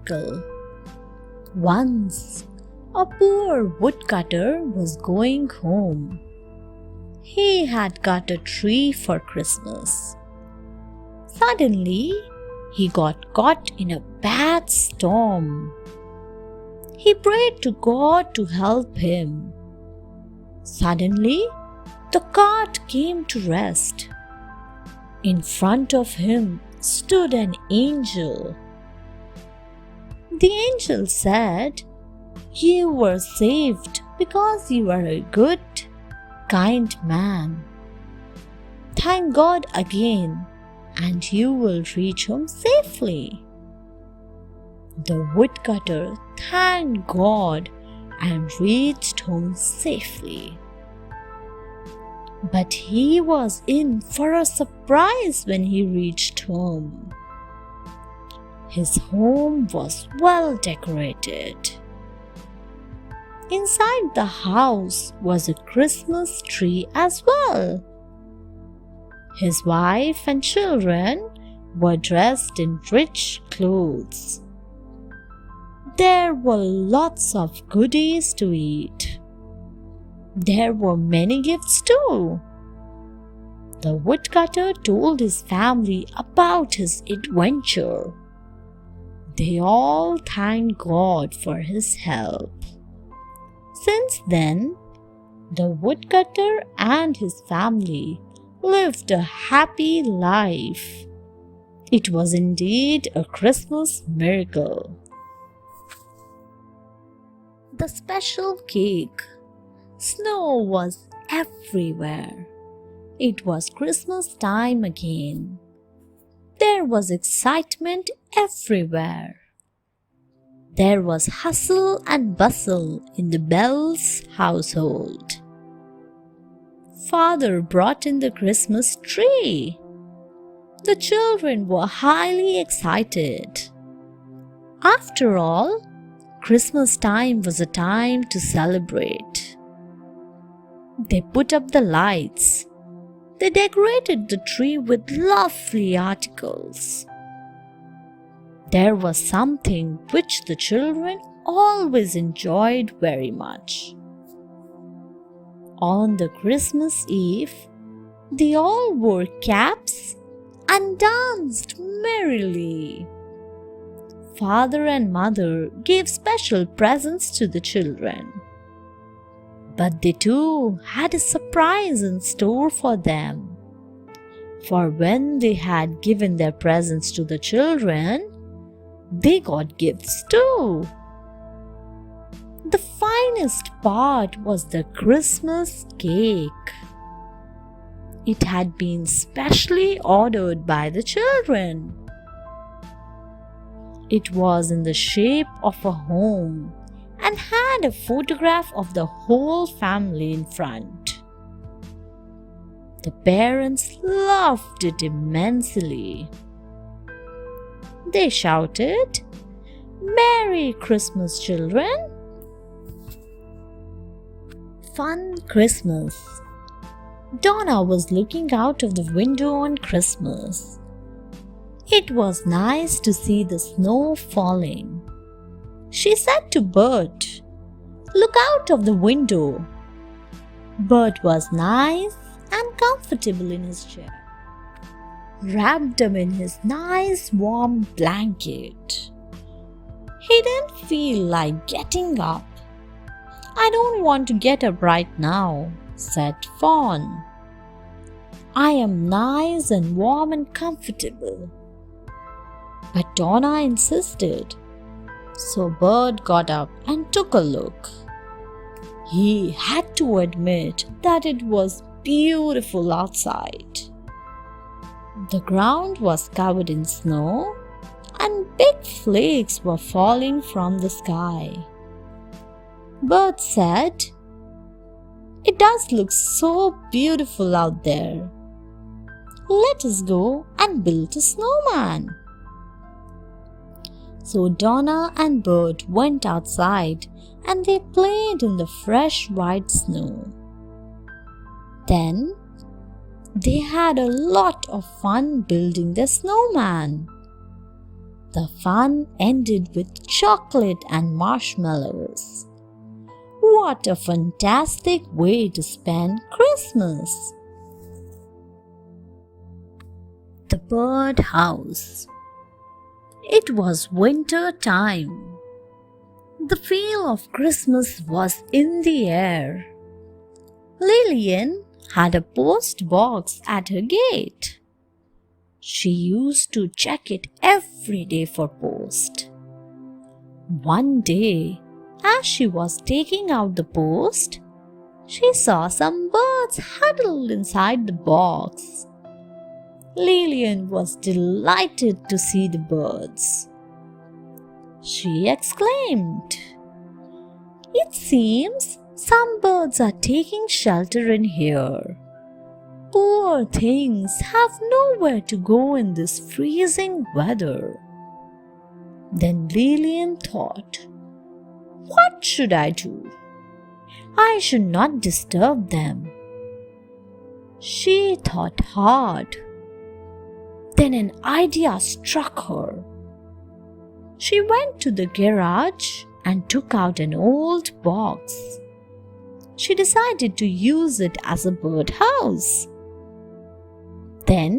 miracle. Once, a poor woodcutter was going home. He had cut a tree for Christmas. Suddenly, he got caught in a bad storm. He prayed to God to help him. Suddenly, the cart came to rest. In front of him stood an angel. The angel said, "You were saved because you are a good, kind man. Thank God again, and you will reach home safely." The woodcutter thanked God and reached home safely. But he was in for a surprise when he reached home. His home was well decorated. Inside the house was a Christmas tree as well. His wife and children were dressed in rich clothes. There were lots of goodies to eat. There were many gifts too. The woodcutter told his family about his adventure. They all thanked God for his help. Since then, the woodcutter and his family lived a happy life. It was indeed a Christmas miracle. The special cake. Snow was everywhere. It was Christmas time again. There was excitement everywhere. There was hustle and bustle in the Bells household. Father brought in the Christmas tree. The children were highly excited. After all, Christmas time was a time to celebrate. They put up the lights. They decorated the tree with lovely articles. There was something which the children always enjoyed very much. On the Christmas Eve, they all wore caps and danced merrily. Father and mother gave special presents to the children. But they too had a surprise in store for them. For when they had given their presents to the children, they got gifts too. The finest part was the Christmas cake. It had been specially ordered by the children. It was in the shape of a home and had a photograph of the whole family in front. The parents loved it immensely. They shouted, "Merry Christmas, children!" Fun Christmas. Donna was looking out of the window on Christmas. It was nice to see the snow falling. She said to Bert, "Look out of the window." Bert was nice and comfortable in his chair, wrapped up in his nice warm blanket. He didn't feel like getting up. "I don't want to get up right now," said Fawn. "I am nice and warm and comfortable." But Donna insisted. So Bert got up and took a look. He had to admit that it was beautiful outside. The ground was covered in snow and big flakes were falling from the sky. Bert said, "It does look so beautiful out there. Let us go and build a snowman." So Donna and Bert went outside and they played in the fresh white snow. Then they had a lot of fun building their snowman. The fun ended with chocolate and marshmallows. What a fantastic way to spend Christmas! The Bird House. It was winter time. The feel of Christmas was in the air. Lillian had a post box at her gate. She used to check it every day for post. One day, as she was taking out the post, she saw some birds huddled inside the box. Lillian was delighted to see the birds. She exclaimed, "It seems some birds are taking shelter in here. Poor things have nowhere to go in this freezing weather." Then Lillian thought, "What should I do? I should not disturb them." She thought hard. Then an idea struck her. She went to the garage and took out an old box. She decided to use it as a bird house. Then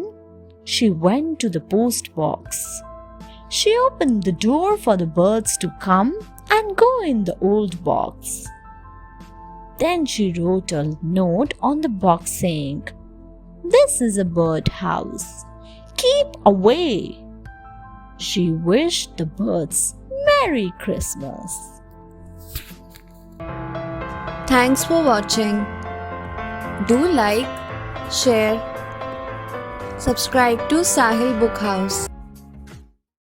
she went to the post box. She opened the door for the birds to come and go in the old box. Then she wrote a note on the box saying, "This is a bird house. Keep away." She wished the birds Merry Christmas. Thanks for watching. Do like, share, subscribe to Sahil Book House.